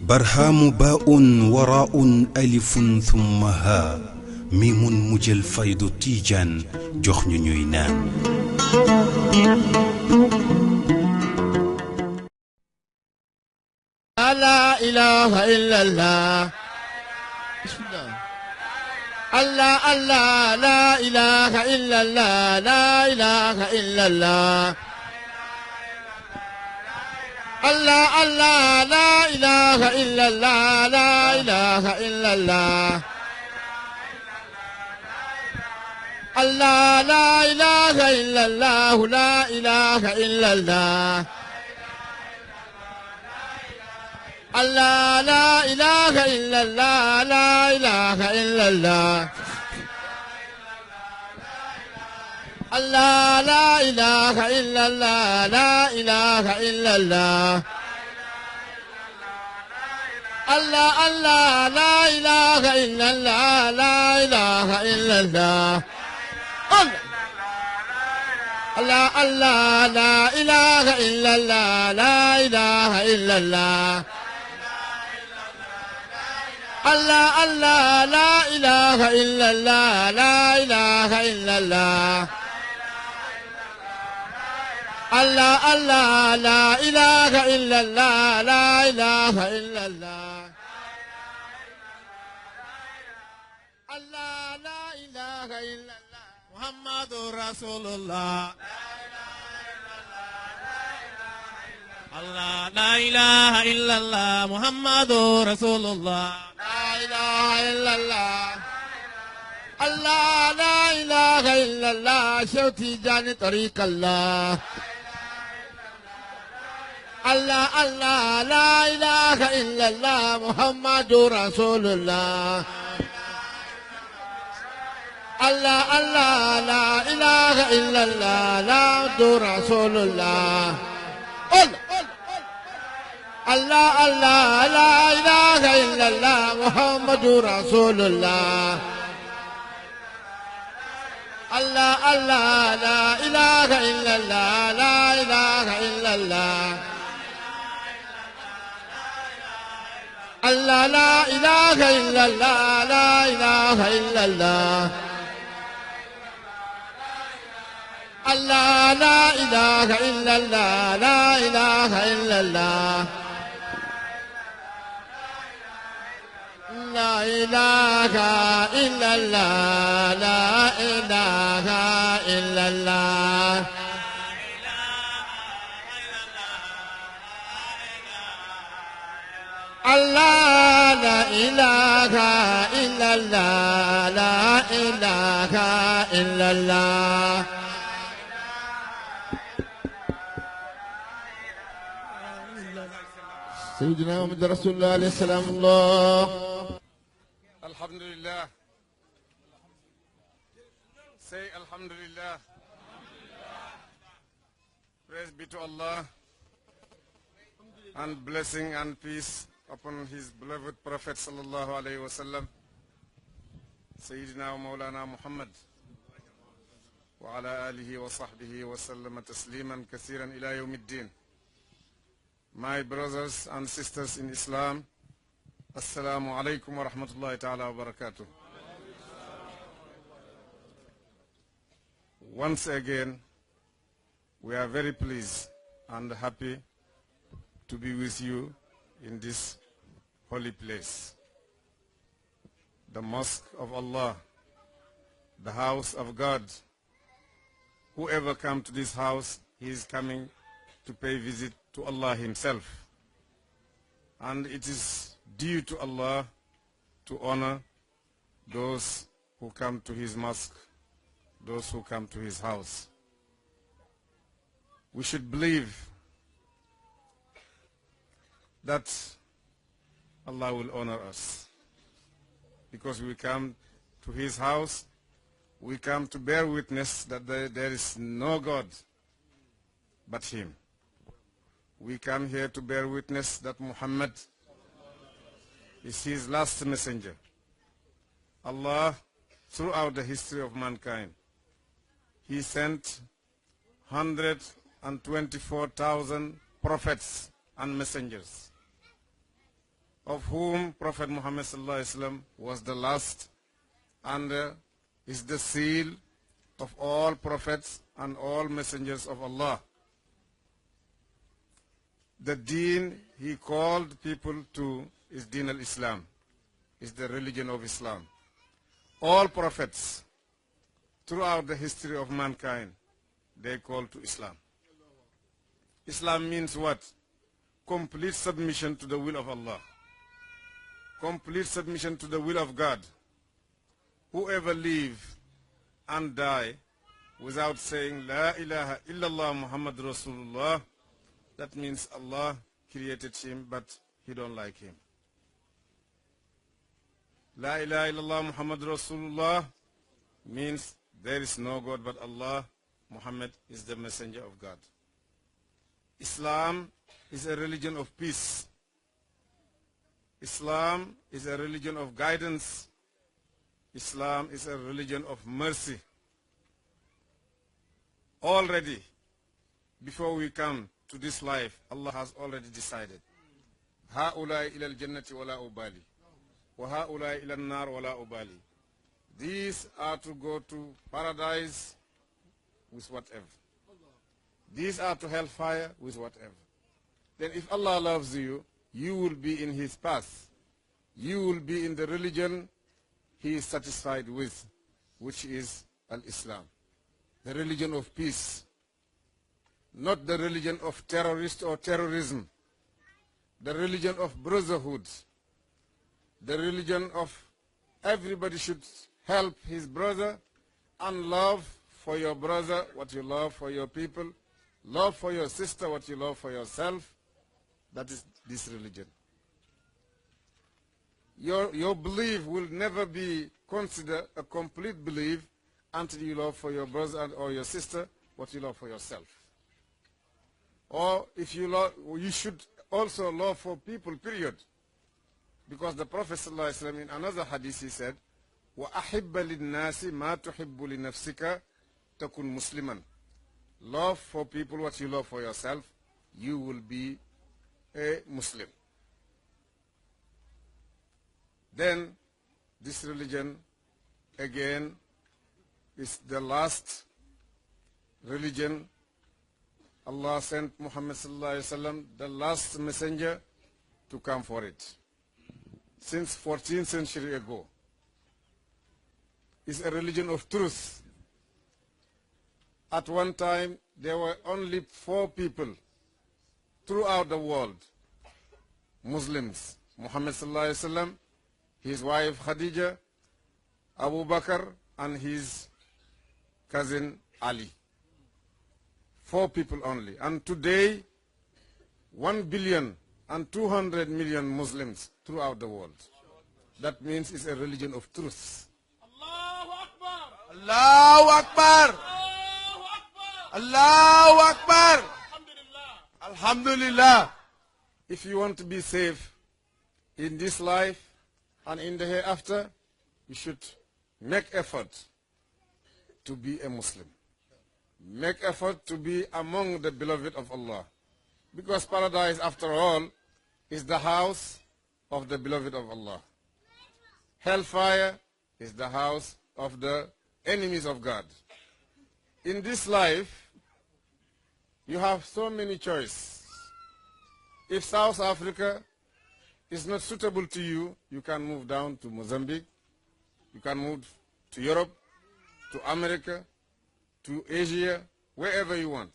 برهام باء وراء ألف ثم ها ميم مجل فيض تيجان جخن نينان لا إله إلا الله بسم الله الله الله لا إله إلا الله لا إله إلا الله الله الله لا إله إلا الله لا إله إلا الله الله لا إله إلا الله لا إله إلا الله الله لا إله إلا الله لا إله إلا الله الله لا إله إلا الله لا إله إلا الله الله الله لا إله إلا الله لا إله إلا الله الله الله لا إله إلا الله لا إله إلا الله الله الله لا إله إلا الله لا إله إلا الله الله الله لا إله إلا الله لا إله إلا الله الله لا إله إلا الله محمد رسول الله الله لا إله إلا الله محمد رسول الله لا إله إلا الله الله لا إله إلا الله شوتي جاني طريق الله الله الله لا إله إلا الله محمد رسول الله الله الله لا إله إلا الله لا رسول الله الله الله لا إله إلا الله محمد رسول الله الله الله لا إله إلا الله لا إله إلا الله الله لا إله إلا الله لا إله إلا الله الله لا إله إلا الله لا إله إلا الله لا إله إلا الله لا إله إلا الله الله لا إله إلا الله لا إله إلا الله سيدنا محمد رسول الله عليه السلام الله Alhamdulillah. Say Alhamdulillah. Praise be to Allah and blessing and peace upon his beloved Prophet sallallahu alayhi wasallam, Sayyidina wa Mawlana Muhammad wa ala alihi wa sahbihi wa sallama tasliman kathiran ila yawmiddin. My brothers and sisters in Islam, Assalamu alaikum wa rahmatullahi ta'ala wa barakatuh. Once again, we are very pleased and happy to be with you in this holy place, the Mosque of Allah, the house of God. Whoever comes to this house, he is coming to pay visit to Allah himself. And it is due to Allah to honor those who come to his mosque, those who come to his house. We should believe that Allah will honor us because we come to his house, we come to bear witness that there is no God but him. We come here to bear witness that Muhammad is his last messenger. Allah, throughout the history of mankind, he sent hundreds 124,000 prophets and messengers, of whom Prophet Muhammad ﷺ was the last and is the seal of all prophets and all messengers of Allah. The deen he called people to is Deen al-Islam, is the religion of Islam. All prophets throughout the history of mankind, they call to Islam. Islam means what? Complete submission to the will of Allah. Complete submission to the will of God. Whoever live and die without saying La ilaha illallah Muhammad Rasulullah, that means Allah created him, but he don't like him. La ilaha illallah Muhammad Rasulullah means there is no God but Allah. Muhammad is the messenger of God. Islam is a religion of peace. Islam is a religion of guidance. Islam is a religion of mercy. Already, before we come to this life, Allah has already decided. هَؤُلَاءِ إِلَى الْجَنَّةِ وَلَا أُبَالِي وَهَؤُلَاءِ إِلَى النَّارِ وَلَا أُبَالِي. These are to go to paradise with whatever. These are to hellfire with whatever. Then if Allah loves you, you will be in His path. You will be in the religion He is satisfied with, which is Al-Islam. The religion of peace. Not the religion of terrorist or terrorism. The religion of brotherhood. The religion of everybody should help his brother and love for your brother what you love for your people. Love for your sister what you love for yourself. That is this religion. Your belief will never be considered a complete belief until you love for your brother or your sister what you love for yourself. Or if you love, you should also love for people, period. Because the Prophet ﷺ in another hadith he said, وَأَحِبَّ لِلنَّاسِ مَا تُحِبُّ لِنَفْسِكَ تَكُنْ مُسْلِمًا. Love for people what you love for yourself, you will be a Muslim. Then this religion again is the last religion. Allah sent Muhammad ﷺ, the last messenger, to come for it. Since 14th century ago. It's a religion of truth. At one time, there were only 4 people throughout the world, Muslims. Muhammad ﷺ, his wife Khadija, Abu Bakr, and his cousin Ali. 4 people only. And today, 1,200,000,000 Muslims throughout the world. That means it's a religion of truth. Allahu Akbar! Allahu Akbar! Allahu Akbar! Alhamdulillah! If you want to be safe in this life and in the hereafter, you should make effort to be a Muslim. Make effort to be among the beloved of Allah. Because paradise, after all, is the house of the beloved of Allah. Hellfire is the house of the enemies of God. In this life, you have so many choices. If South Africa is not suitable to you, you can move down to Mozambique, you can move to Europe, to America, to Asia, wherever you want.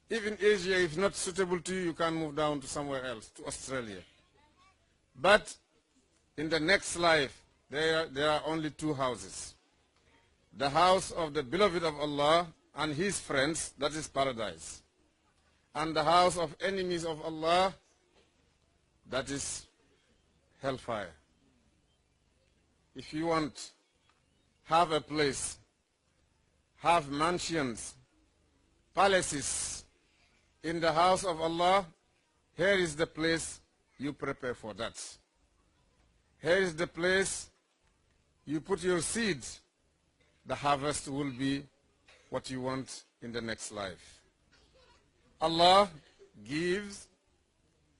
Even Asia, if not suitable to you, you can move down to somewhere else, to Australia. But in the next life, there are only 2 houses. The house of the beloved of Allah and his friends, that is paradise. And the house of enemies of Allah, that is hellfire. If you want, have a place, have mansions, palaces in the house of Allah, here is the place you prepare for that. Here is the place you put your seeds. The harvest will be what you want in the next life. Allah gives,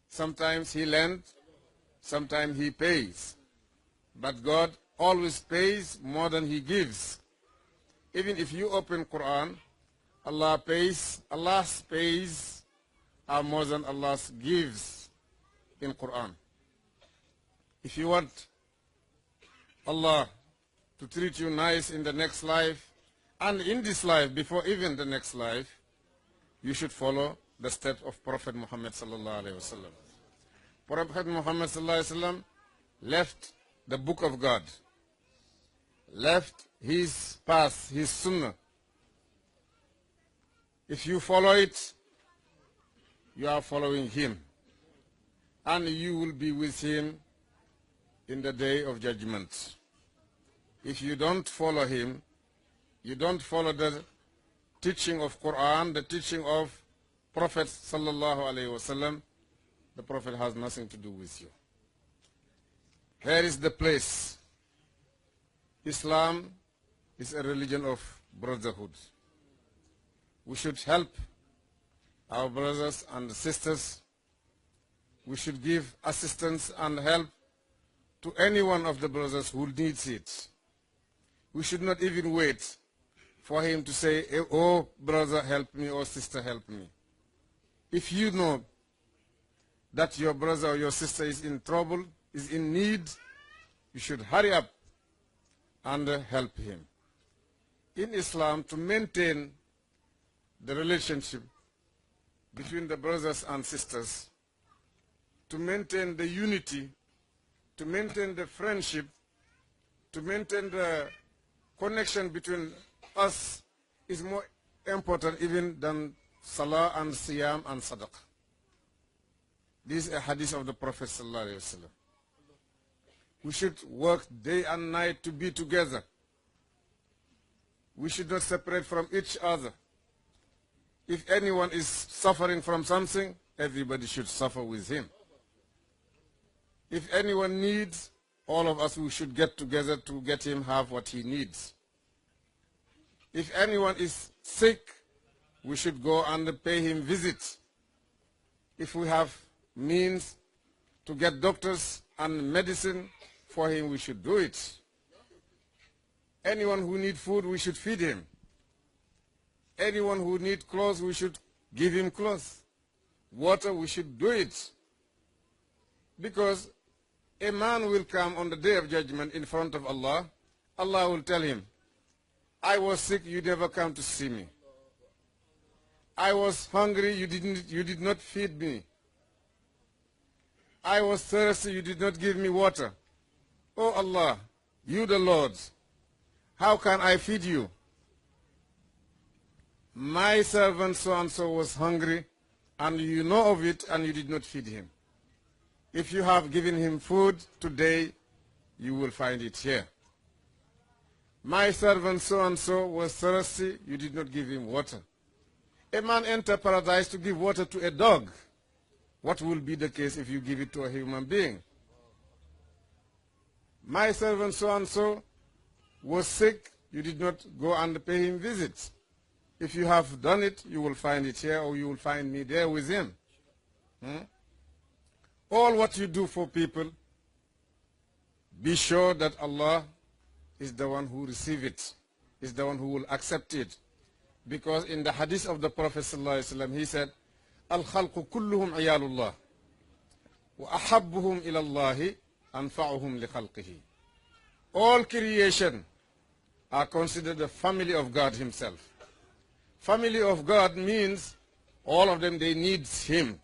sometimes He lends, sometimes He pays. But God always pays more than He gives. Even if you open Quran, Allah's pays are more than Allah's gives in Quran. If you want Allah to treat you nice in the next life, and in this life, before even the next life, you should follow the steps of Prophet Muhammad sallallahu alaihi wasallam. Prophet Muhammad sallallahu alaihi wasallam left the book of God, left his path, his sunnah. If you follow it, you are following him, and you will be with him in the day of judgment. If you don't follow him, you don't follow the teaching of Quran, the teaching of Prophet sallallahu alaihi wasallam, the Prophet has nothing to do with you. Here is the place. Islam is a religion of brotherhood. We should help our brothers and sisters. We should give assistance and help to any one of the brothers who needs it. We should not even wait for him to say, oh brother help me, or sister help me. If you know that your brother or your sister is in trouble, is in need, you should hurry up and help him. In Islam, to maintain the relationship between the brothers and sisters, to maintain the unity, to maintain the friendship, to maintain the connection between us is more important even than salah and siyam and sadaqah. This is a hadith of the Prophet sallallahu alaihi wasallam. We should work day and night to be together. We should not separate from each other. If anyone is suffering from something, everybody should suffer with him. If anyone needs, all of us we should get together to get him have what he needs. If anyone is sick, we should go and pay him visit. If we have means to get doctors and medicine for him, we should do it. Anyone who needs food, we should feed him. Anyone who needs clothes, we should give him clothes. Water, we should do it. Because a man will come on the day of judgment in front of Allah. Allah will tell him, I was sick, you never come to see me. I was hungry, you did not feed me. I was thirsty, you did not give me water. Oh Allah, you the Lord, how can I feed you? My servant so-and-so was hungry, and you know of it, and you did not feed him. If you have given him food today, you will find it here. My servant so-and-so was thirsty, you did not give him water. A man entered paradise to give water to a dog. What will be the case if you give it to a human being? My servant so-and-so was sick, you did not go and pay him visits. If you have done it, you will find it here, or you will find me there with him. All what you do for people, be sure that Allah is the one who receives it, is the one who will accept it. Because in the hadith of the Prophet ﷺ, he said, Al-khalqu kulluhum ayalullah, wa ahabbuhum ilallahi anfa'uhum li khalqihi. All creation are considered the family of God himself. Family of God means all of them, they need him.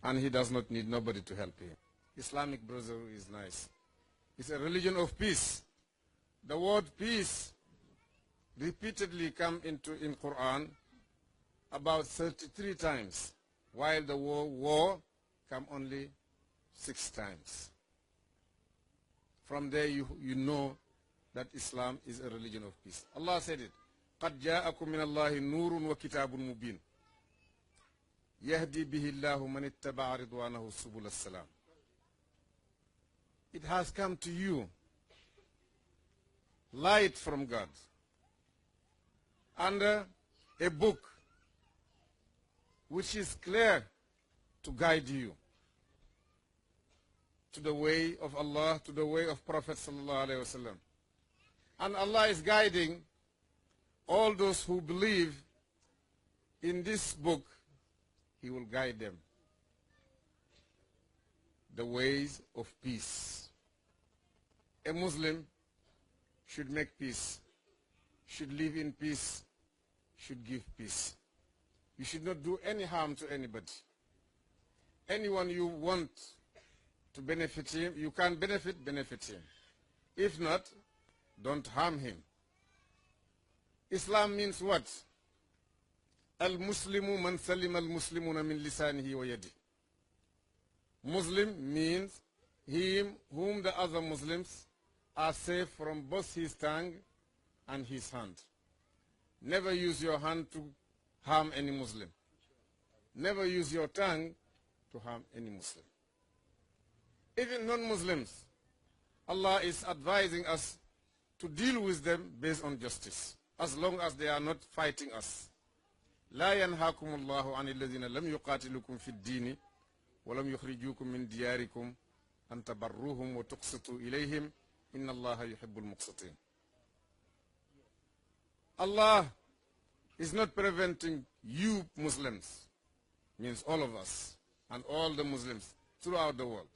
And he does not need nobody to help him. Islamic brotherhood is nice. It's a religion of peace. The word peace repeatedly come in Quran about 33 times, while the word war come only 6 times. From there you know that Islam is a religion of peace. Allah said it. قَدْ جَاءَكُم مِّنَ اللَّهِ نُورٌ وَكِتَابٌ مُبِينٌ يَهْدِي بِهِ اللَّهُ مَنِ اتَّبَعَ رِضْوَانَهُ سُبُلَ السَّلَامِ. It has come to you, light from God, and a a book which is clear to guide you to the way of Allah, to the way of Prophet sallallahu alaihi wasallam. And Allah is guiding all those who believe in this book. He will guide them the ways of peace. A Muslim should make peace, should live in peace, should give peace. You should not do any harm to anybody. Anyone you want to benefit him, you can benefit him. If not, don't harm him. Islam means what? Al-Muslimu man salima al-Muslimuna min lisanihi wa yadi. Muslim means him whom the other Muslims are safe from both his tongue and his hand. Never use your hand to harm any Muslim. Never use your tongue to harm any Muslim. Even non-Muslims, Allah is advising us to deal with them based on justice, as long as they are not fighting us. لا ينهاكم الله عن الذين لم يقاتلوكم في الدين ولم يخرجوكم من دياركم أن تبروهم وتقسطوا إليهم إن الله يحب المقسطين. Allah is not preventing you Muslims, means all of us and all the Muslims throughout the world.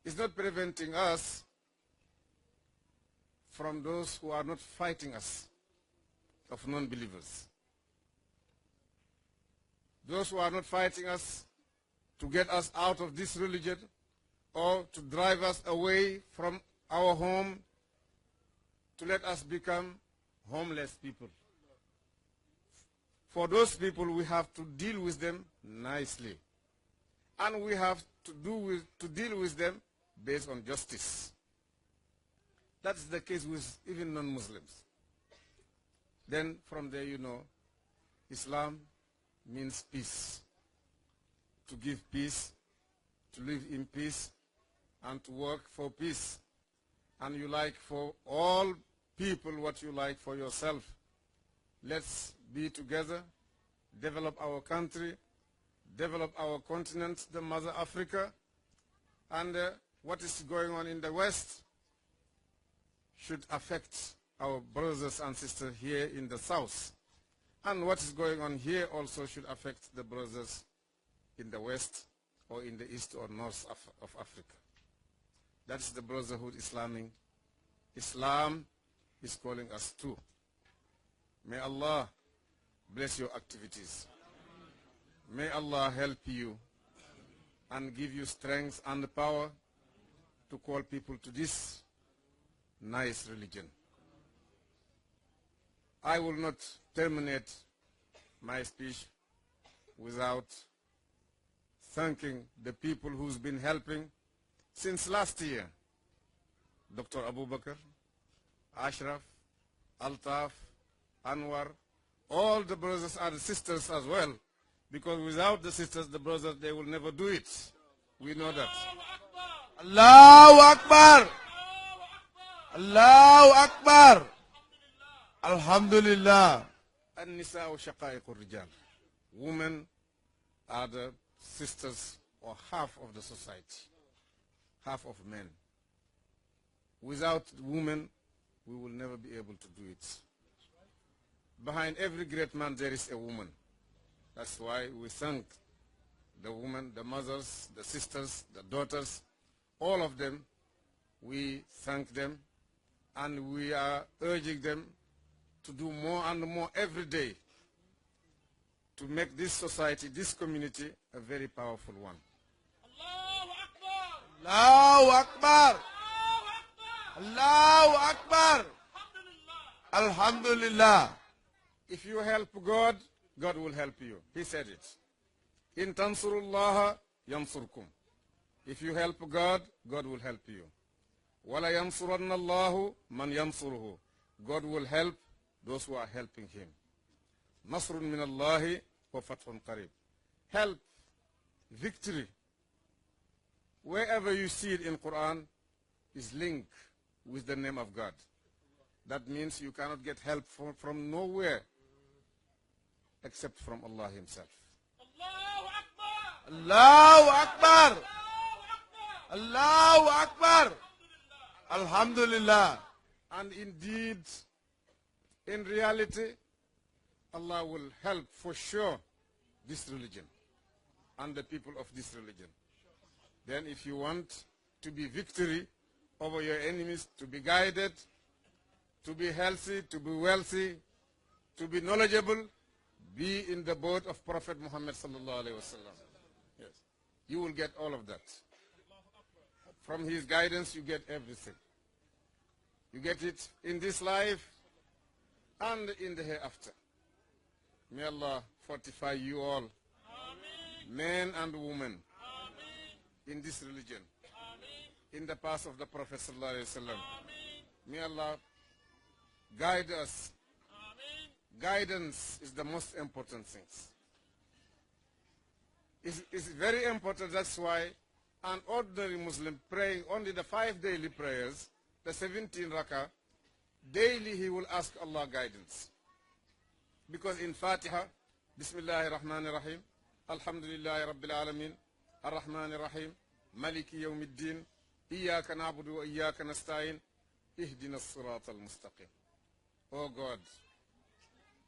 It's not preventing us from those who are not fighting us, of non-believers. Those who are not fighting us to get us out of this religion or to drive us away from our home, to let us become homeless people. For those people, we have to deal with them nicely. And we have to deal with them based on justice. That's the case with even non-Muslims. Then from there, you know, Islam means peace. To give peace, to live in peace, and to work for peace. And you like for all people what you like for yourself. Let's be together, develop our country, develop our continent, the Mother Africa, and what is going on in the West should affect our brothers and sisters here in the South. And what is going on here also should affect the brothers in the West or in the East or North of Africa. That's the brotherhood Islamic. Islam is calling us to. May Allah bless your activities. May Allah help you and give you strength and power to call people to this nice religion. I will not terminate my speech without thanking the people who's been helping since last year. Dr. Abu Bakr, Ashraf, Altaf, Anwar, all the brothers and sisters as well. Because without the sisters, the brothers, they will never do it. We know that. Allahu Akbar! Allahu Akbar! Alhamdulillah. An-nisa'u shaqa'iqur rijal. Women are the sisters or half of the society. Half of men. Without women, we will never be able to do it. Behind every great man, there is a woman. That's why we thank the women, the mothers, the sisters, the daughters, all of them. We thank them, and we are urging them to do more and more every day to make this society, this community, a very powerful one. Allahu Akbar! Allahu Akbar! Alhamdulillah. If you help God, God will help you. He said it. In tansurullaha yansurkum. If you help God, God will help you. Wala yansurannallahu man yansuruhu. God will help those who are helping him. Nasrun min Allahi wa fathun qarib. Help, victory. Wherever you see it in Quran, is linked with the name of God. That means you cannot get help from nowhere except from Allah himself. Allahu Akbar. Allahu Akbar. Alhamdulillah. And indeed, in reality, Allah will help for sure this religion and the people of this religion. Then if you want to be victory over your enemies, to be guided, to be healthy, to be wealthy, to be knowledgeable, be in the boat of Prophet Muhammad sallallahu alaihi wasallam. Yes, you will get all of that. From his guidance, you get everything. You get it in this life and in the hereafter. May Allah fortify you all, men and women, in this religion, in the path of the Prophet sallallahu alaihi wasallam. May Allah guide us. Guidance is the most important thing. It's very important. That's why an ordinary Muslim praying only the 5 daily prayers, the 17 rakah, daily he will ask Allah guidance. Because in Fatiha, Bismillahir Rahmanir Rahim, Alhamdulillahi Rabbil Alameen, Ar-Rahmanir Rahim, Maliki Yawmiddin, Iyyaka na'budu wa iyyaka nasta'in, Ihdinas Siratal Mustaqim. Oh God,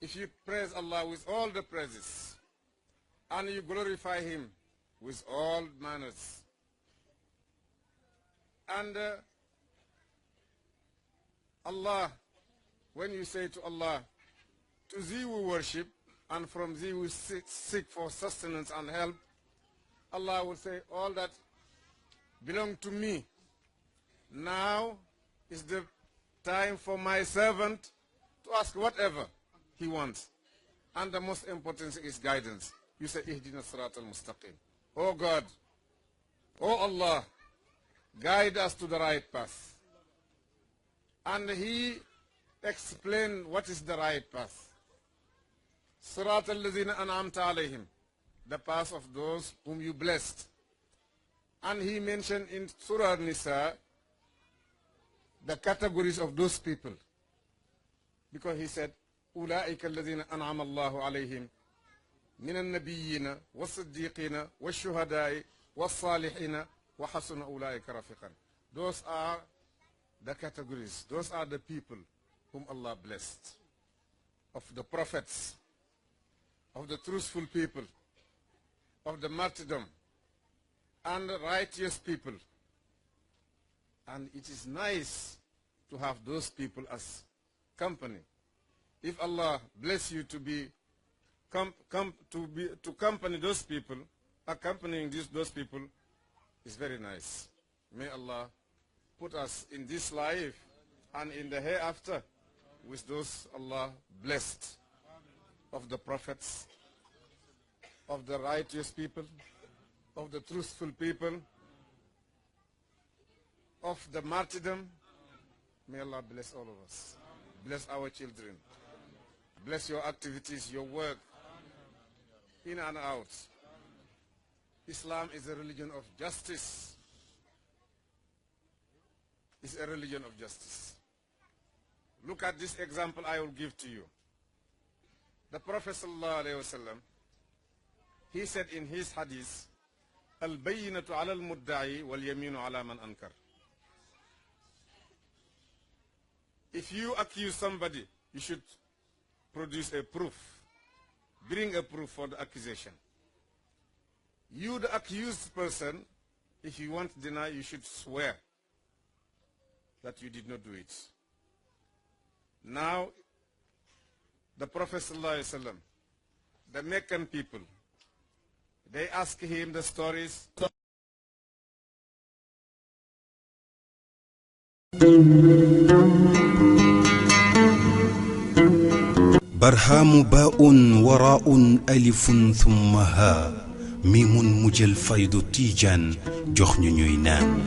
if you praise Allah with all the praises, and you glorify Him with all manners, and Allah, when you say to Allah, to Thee we worship, and from Thee we seek for sustenance and help, Allah will say, all that belong to me. Now is the time for my servant to ask whatever he wants. And the most important thing is guidance. You say, Ihdina Siratal Mustaqim. Oh God, oh Allah, guide us to the right path. And He explained what is the right path. Siratal Lazina An'amta Alayhim, the path of those whom you blessed. And He mentioned in Surah Nisa the categories of those people. Because He said, أولئك الذين أنعم الله عليهم من النبيين والصديقين والشهداء والصالحين وحسن أولئك رفيقا. Those are the categories. Those are the people whom Allah blessed. Of the prophets, of the truthful people, of the martyrdom, and the righteous people. And it is nice to have those people as company. If Allah bless you to be to accompany those people, accompanying those people is very nice. May Allah put us in this life and in the hereafter with those Allah blessed, of the prophets, of the righteous people, of the truthful people, of the martyrdom. May Allah bless all of us. Bless our children. Bless your activities, your work, in and out. Islam is a religion of justice. It's a religion of justice. Look at this example I will give to you. The Prophet ﷺ, he said in his hadith, Al-bayyinatu ala al-mudda'i wal-yaminu ala man ankar. If you accuse somebody, you should produce a proof. Bring a proof for the accusation. You, the accused person, if you want to deny, you should swear that you did not do it. Now, the Prophet ﷺ, the Meccan people, they ask him the stories. برهام باء وراء ألف ثم ها ميم مجل فيض تيجان جخن نينان